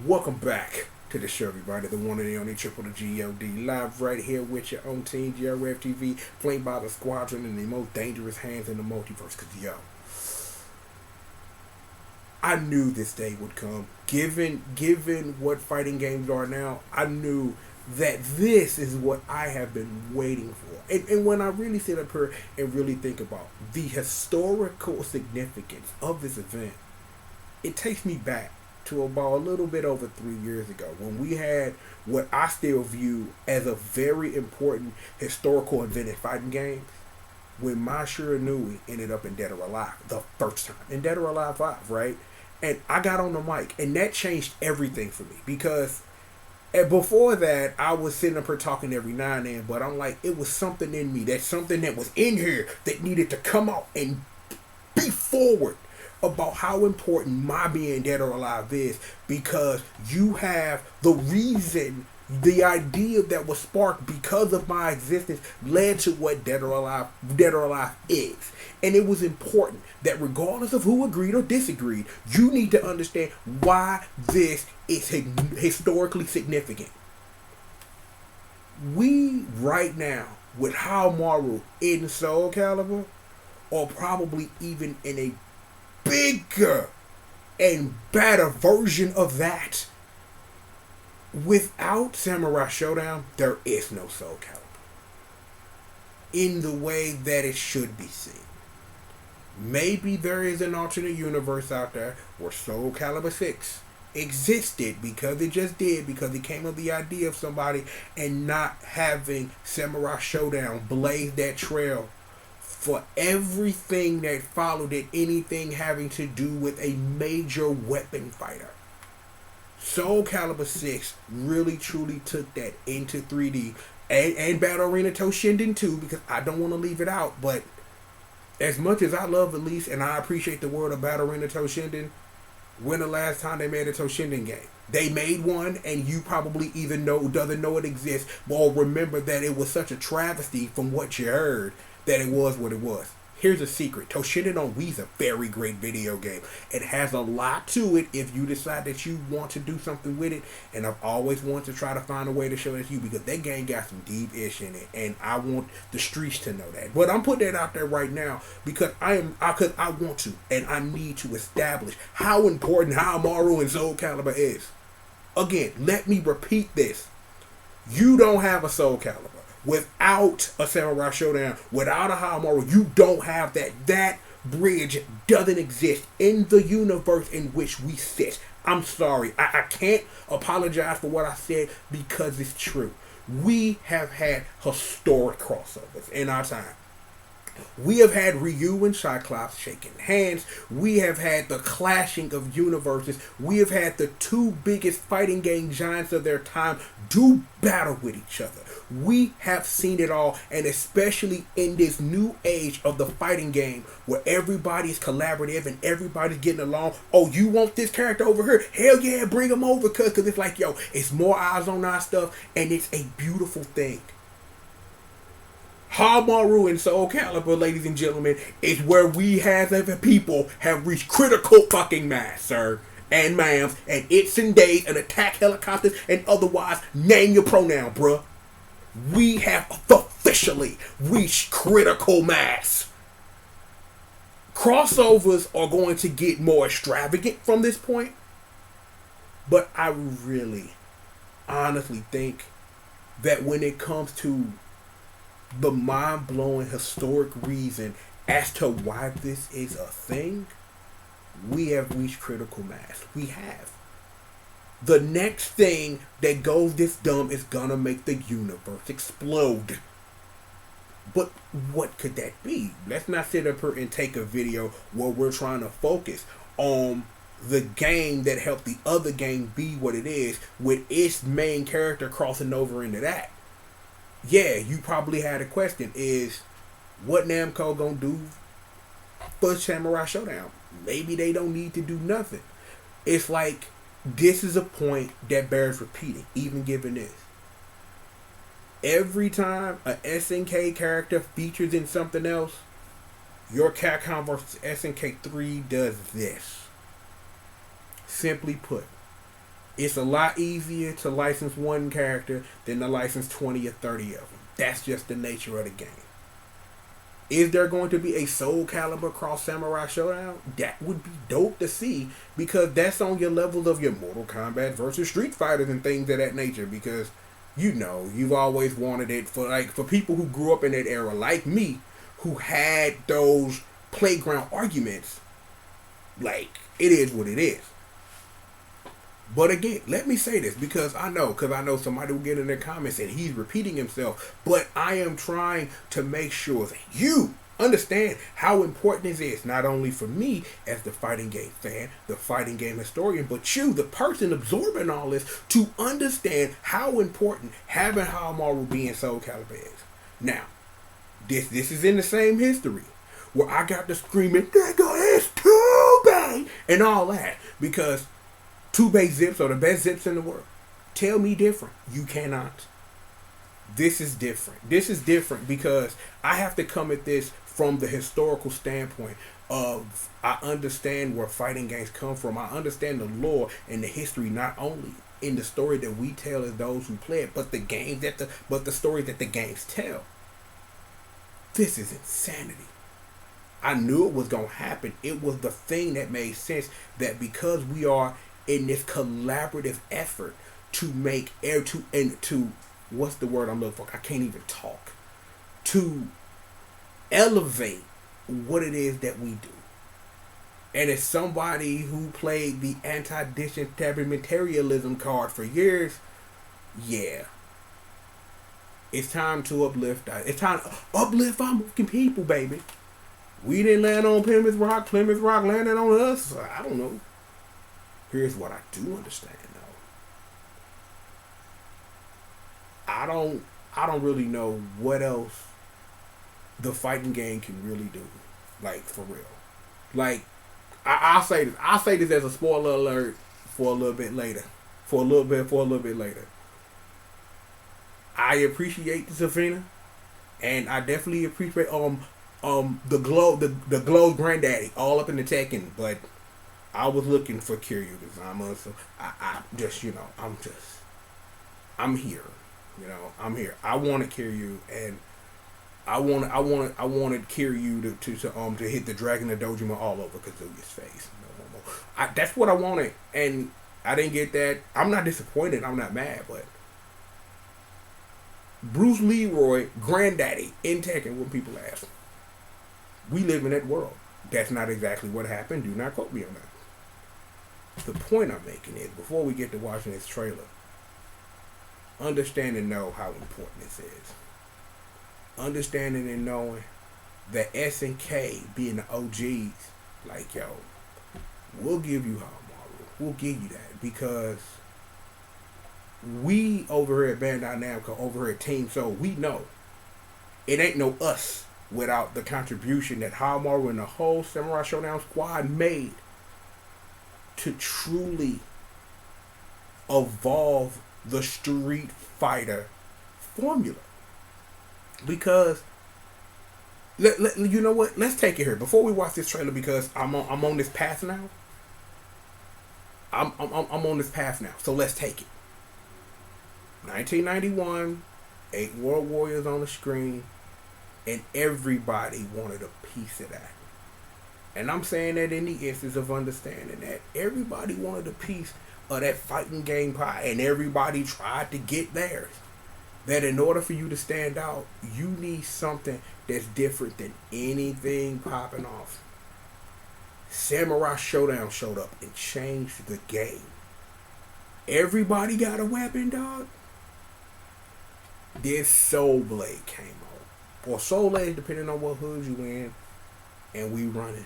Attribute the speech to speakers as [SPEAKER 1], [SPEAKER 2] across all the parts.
[SPEAKER 1] Welcome back to the show, everybody. The one and the only triple the G.O.D. Live right here with your own team, GRF TV, flamed by the squadron in the most dangerous hands in the multiverse. Because, yo, I knew this day would come. Given what fighting games are now, I knew that this is what I have been waiting for. And when I really sit up here and really think about the historical significance of this event, it takes me back to about a little bit over 3 years ago when we had what I still view as a very important historical event in fighting games, when Masahiro Inui ended up in Dead or Alive the first time in Dead or Alive 5, right? And I got on the mic, and that changed everything for me, because before that I was sitting up here talking every now and then, but I'm like, it was something in me, that something that was in here that needed to come out and be forward about how important my being Dead or Alive is, because you have the reason, the idea that was sparked because of my existence led to what Dead or Alive is. And it was important that regardless of who agreed or disagreed, you need to understand why this is historically significant. We right now, with Haohmaru in SoulCalibur, or probably even in a bigger and better version of that. Without Samurai Shodown, there is no SoulCalibur in the way that it should be seen. Maybe there is an alternate universe out there where SoulCalibur 6 existed, because it just did, because it came of the idea of somebody, and not having Samurai Shodown blaze that trail for everything that followed it, anything having to do with a major weapon fighter. SoulCalibur 6 really truly took that into 3D, and Battle Arena Toshinden too, because I don't want to leave it out. But as much as I love Elise and I appreciate the world of Battle Arena Toshinden, when the last time they made a Toshinden game? They made one, and you probably either doesn't know it exists, or remember that it was such a travesty from what you heard that it was what it was. Here's a secret. Toshinden on Wii is a very great video game. It has a lot to it if you decide that you want to do something with it. And I've always wanted to try to find a way to show that to you, because that game got some deep ish in it. And I want the streets to know that. But I'm putting that out there right now because I want to, and I need to establish how important Haohmaru and SoulCalibur is. Again, let me repeat this. You don't have a SoulCalibur without a Samurai Shodown, without a Haohmaru. You don't have that. That bridge doesn't exist in the universe in which we sit. I'm sorry. I can't apologize for what I said, because it's true. We have had historic crossovers in our time. We have had Ryu and Cyclops shaking hands. We have had the clashing of universes. We have had the two biggest fighting game giants of their time do battle with each other. We have seen it all, and especially in this new age of the fighting game where everybody's collaborative and everybody's getting along. Oh, you want this character over here? Hell yeah, bring him over, cause it's like, yo, it's more eyes on our stuff, and it's a beautiful thing. Haohmaru and SoulCalibur, ladies and gentlemen, is where we as a people have reached critical fucking mass, sir and ma'ams, and it's and days and attack helicopters and otherwise. Name your pronoun, bruh. We have officially reached critical mass. Crossovers are going to get more extravagant from this point, but I really, honestly think that when it comes to the mind-blowing historic reason as to why this is a thing, we have reached critical mass. We have. The next thing that goes this dumb is gonna make the universe explode. But what could that be? Let's not sit up here and take a video where we're trying to focus on the game that helped the other game be what it is, with its main character crossing over into that. Yeah, you probably had a question, is what Namco gonna do for Samurai Shodown? Maybe they don't need to do nothing. It's like, this is a point that bears repeating, even given this. Every time a SNK character features in something else, your Capcom vs. SNK 3 does this. Simply put, It's a lot easier to license one character than to license 20 or 30 of them. That's just the nature of the game. Is there going to be a SoulCalibur cross Samurai Showdown? That would be dope to see, because that's on your level of your Mortal Kombat versus Street Fighters and things of that nature. Because you've always wanted it for people who grew up in that era, like me, who had those playground arguments. Like, it is what it is. But again, let me say this, because I know somebody will get in their comments and he's repeating himself, but I am trying to make sure that you understand how important this is, not only for me as the fighting game fan, the fighting game historian, but you, the person absorbing all this, to understand how important having Haohmaru be in SoulCalibur is. Now, this is in the same history where I got to screaming, "Nigga, it's too bad," and all that, because 2-base zips are the best zips in the world. Tell me different. You cannot. This is different. This is different because I have to come at this from the historical standpoint of, I understand where fighting games come from. I understand the lore and the history, not only in the story that we tell as those who play it, but the story that the games tell. This is insanity. I knew it was going to happen. It was the thing that made sense, that because we are in this collaborative effort to make what's the word I'm looking for? I can't even talk. To elevate what it is that we do. And as somebody who played the anti-disabilitarianism card for years, yeah. It's time to uplift. It's time to uplift our fucking people, baby. We didn't land on Plymouth Rock landed on us. I don't know. Here's what I do understand, though. I don't really know what else the fighting game can really do. Like, for real. Like, I'll say this. I'll say this as a spoiler alert for a little bit later. For a little bit later. I appreciate the Safina, and I definitely appreciate the Glow's granddaddy all up in the Tekken, but I was looking for Kiryu Kazama, so I'm here. I'm here. I wanted Kiryu, and I wanted Kiryu to hit the Dragon of Dojima all over Kazuya's face. No. That's what I wanted, and I didn't get that. I'm not disappointed. I'm not mad, but Bruce Leroy, granddaddy in Tekken, when people ask, we live in that world. That's not exactly what happened. Do not quote me on that. The point I'm making is, before we get to watching this trailer, understand and know how important this is. Understanding and knowing that S&K being the OGs, like, yo, we'll give you Haohmaru. We'll give you that, because we over here at Bandai Namco, over here at Team Soul, we know it ain't no us without the contribution that Haohmaru and the whole Samurai Shodown squad made to truly evolve the Street Fighter formula. Because you know what? Let's take it here before we watch this trailer, because I'm on this path now. I'm on this path now. So let's take it. 1991, 8 World Warriors on the screen, and everybody wanted a piece of that. And I'm saying that in the instance of understanding that everybody wanted a piece of that fighting game pie, and everybody tried to get theirs. That in order for you to stand out, you need something that's different than anything popping off. Samurai Shodown showed up and changed the game. Everybody got a weapon, dog. This Soul Blade came out. Or Soul Blade, depending on what hood you in, and we running.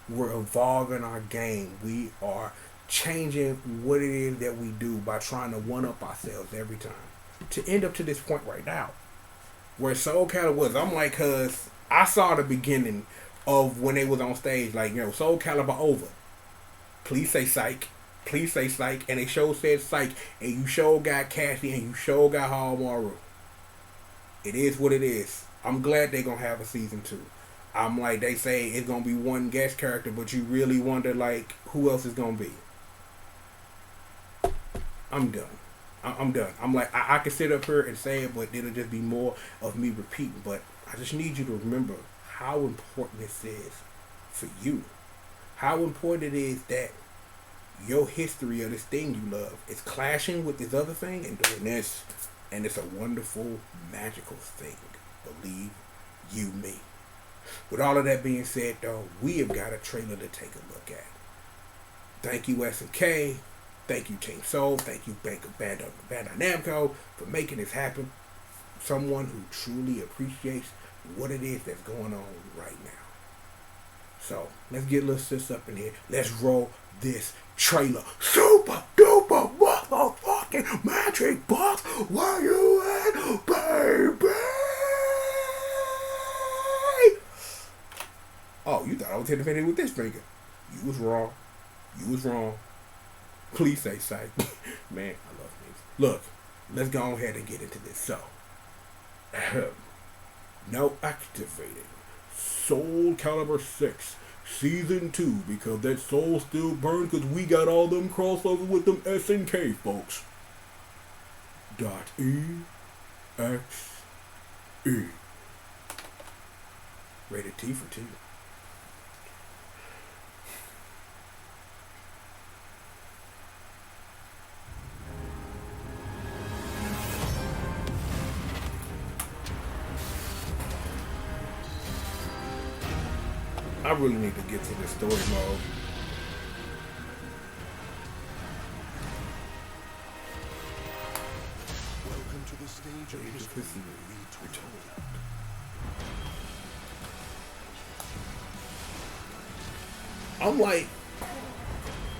[SPEAKER 1] We're evolving our game. We are changing what it is that we do by trying to one-up ourselves every time. To end up to this point right now, where SoulCalibur was, I'm like, cause I saw the beginning of when they was on stage, like, SoulCalibur over. Please say psych. Please say psych. And they said psych, and you got Cassie, and you got Haohmaru. It is what it is. I'm glad they're gonna have a season 2. I'm like, they say it's gonna be one guest character, but you really wonder, like, who else is gonna be. I'm done. I'm done. I'm like, I can sit up here and say it, but it'll just be more of me repeating. But I just need you to remember how important this is for you. How important it is that your history of this thing you love is clashing with this other thing and doing this. And it's a wonderful, magical thing. Believe you me. With all of that being said, though, we have got a trailer to take a look at. Thank you, SNK. Thank you, Team Soul. Thank you, Bandai Namco, for making this happen. Someone who truly appreciates what it is that's going on right now. So, let's get little sis up in here. Let's roll this trailer. Super duper motherfucking magic box. Where you at, baby? Oh, you thought I was hitting with this finger. You was wrong. You was wrong. Please say psych. Man, I love things. Look, let's go ahead and get into this. So, now activating SoulCalibur 6 Season 2, because that soul still burns, because we got all them crossovers with them SNK folks. .exe. Rated T for T. I really need to get to the story mode.
[SPEAKER 2] Welcome to the stage of history retold.
[SPEAKER 1] I'm like,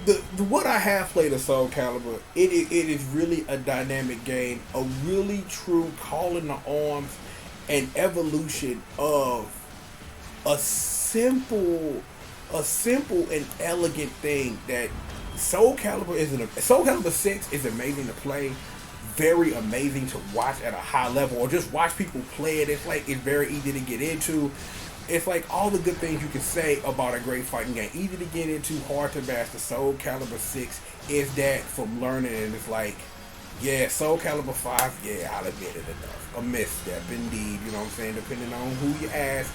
[SPEAKER 1] the what I have played of SoulCalibur, it is really a dynamic game, a really true call in the arms and evolution of a simple and elegant thing that SoulCalibur 6 is amazing to play, very amazing to watch at a high level, or just watch people play it. It's like, it's very easy to get into. It's like all the good things you can say about a great fighting game. Easy to get into, hard to master. SoulCalibur 6 is that from learning, and it's like, yeah, SoulCalibur 5, yeah, I'll admit it enough. A misstep indeed, you know what I'm saying, depending on who you ask.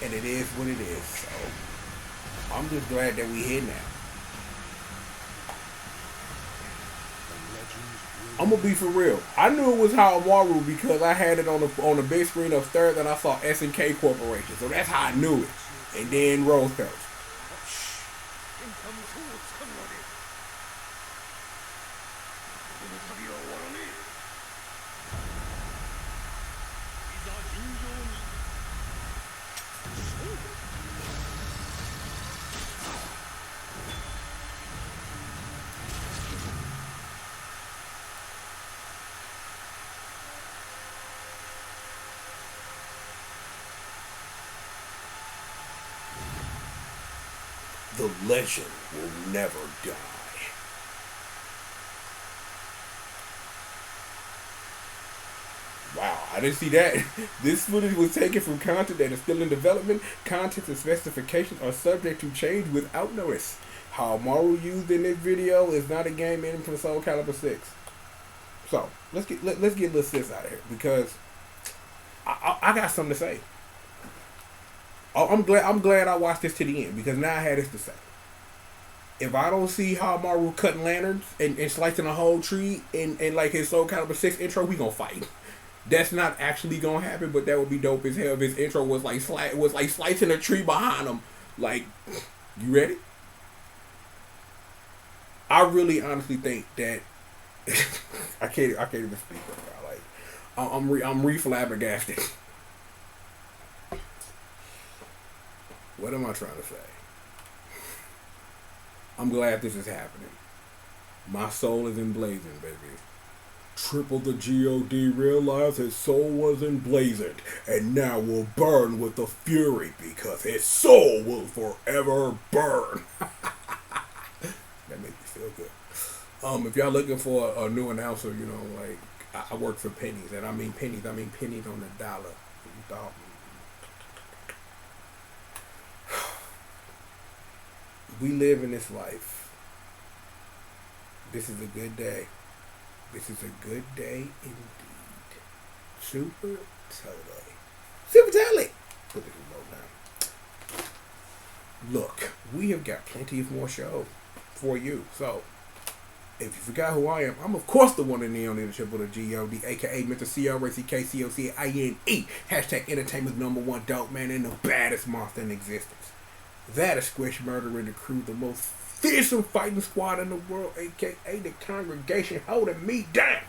[SPEAKER 1] And it is what it is. So I'm just glad that we here now. I'm gonna be for real. I knew it was Haohmaru because I had it on the big screen upstairs and I saw SNK Corporation. So that's how I knew it. And then Rose Petals. The legend will never die. Wow, I didn't see that. This footage was taken from content that is still in development. Content and specifications are subject to change without notice. Haohmaru used in this video is not a game in for SoulCalibur 6. So let's get little sis out of here, because I got something to say. I'm glad I watched this to the end, because now I had this to say. If I don't see Haohmaru cutting lanterns and slicing a whole tree in like his SoulCalibur 6 intro, we gonna fight. That's not actually gonna happen, but that would be dope as hell if his intro was like slicing a tree behind him. Like, you ready? I really honestly think that I can't even speak right now. Like, I'm re-flabbergasted. What am I trying to say? I'm glad this is happening. My soul is emblazoned, baby. Triple the G.O.D. realized his soul was emblazoned, and now will burn with the fury, because his soul will forever burn. That makes me feel good. If y'all looking for a new announcer, you know, like, I work for pennies, and I mean pennies on the dollar. You thought. We live in this life This is a good day. This is a good day indeed. Super totally. Super totally. Put the remote down. Look, we have got plenty of more show for you. So, if you forgot who I am, I'm of course the one and the only triple the G.O.D, aka Mr. CRACKCOCIANE, hashtag entertainment's #1 dope man and the baddest monster in existence. That is Squish Murder and the crew, the most fearsome fighting squad in the world, aka the congregation holding me down.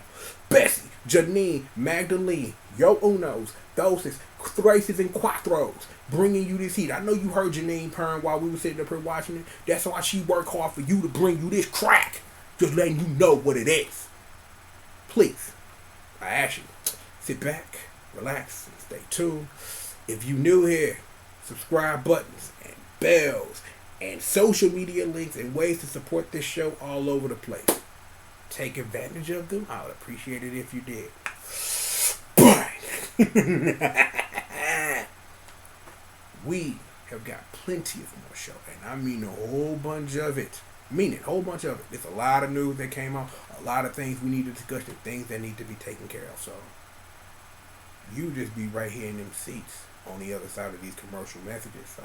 [SPEAKER 1] Bessie, Janine, Magdalene, Yo Unos, Doses, Thraces, and Quattros, bringing you this heat. I know you heard Janine purring while we were sitting up here watching it. That's why she worked hard for you to bring you this crack. Just letting you know what it is. Please, I ask you, sit back, relax, and stay tuned. If you new here, subscribe buttons and bells and social media links and ways to support this show all over the place. Take advantage of them. I would appreciate it if you did. But we have got plenty of more show, and I mean a whole bunch of it. Meaning, a whole bunch of it. There's a lot of news that came out, a lot of things we need to discuss, and things that need to be taken care of. So, you just be right here in them seats on the other side of these commercial messages. So,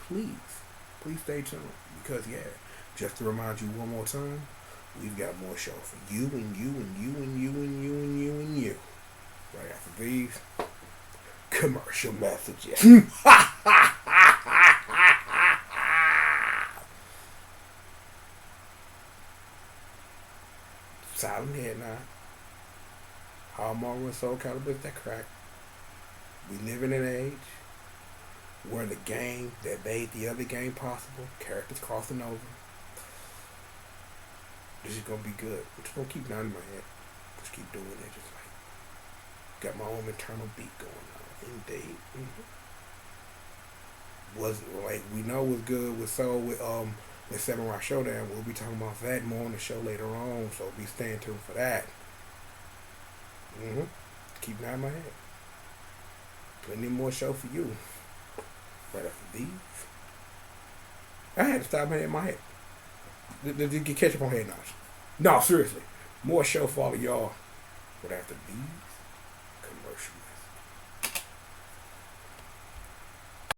[SPEAKER 1] please stay tuned. Because, yeah, just to remind you one more time, we've got more show for you and you and you and you and you and you and you. Right after these commercial messages. Silent head now. Haohmaru and SoulCalibur is that crack. We live in an age where the game that made the other game possible, characters crossing over. This is gonna be good. I'm just gonna keep nodding my head. Just keep doing it. Just like got my own internal beat going on. Indeed. Was like we know was good with Soul with Samurai Shodown. We'll be talking about that more on the show later on, so be staying tuned for that. Keep nodding my head. Plenty more show for you. Right after these. I had to stop hitting my head. Get catch up on head nods. No, seriously. More show for all of y'all. But after these commercials.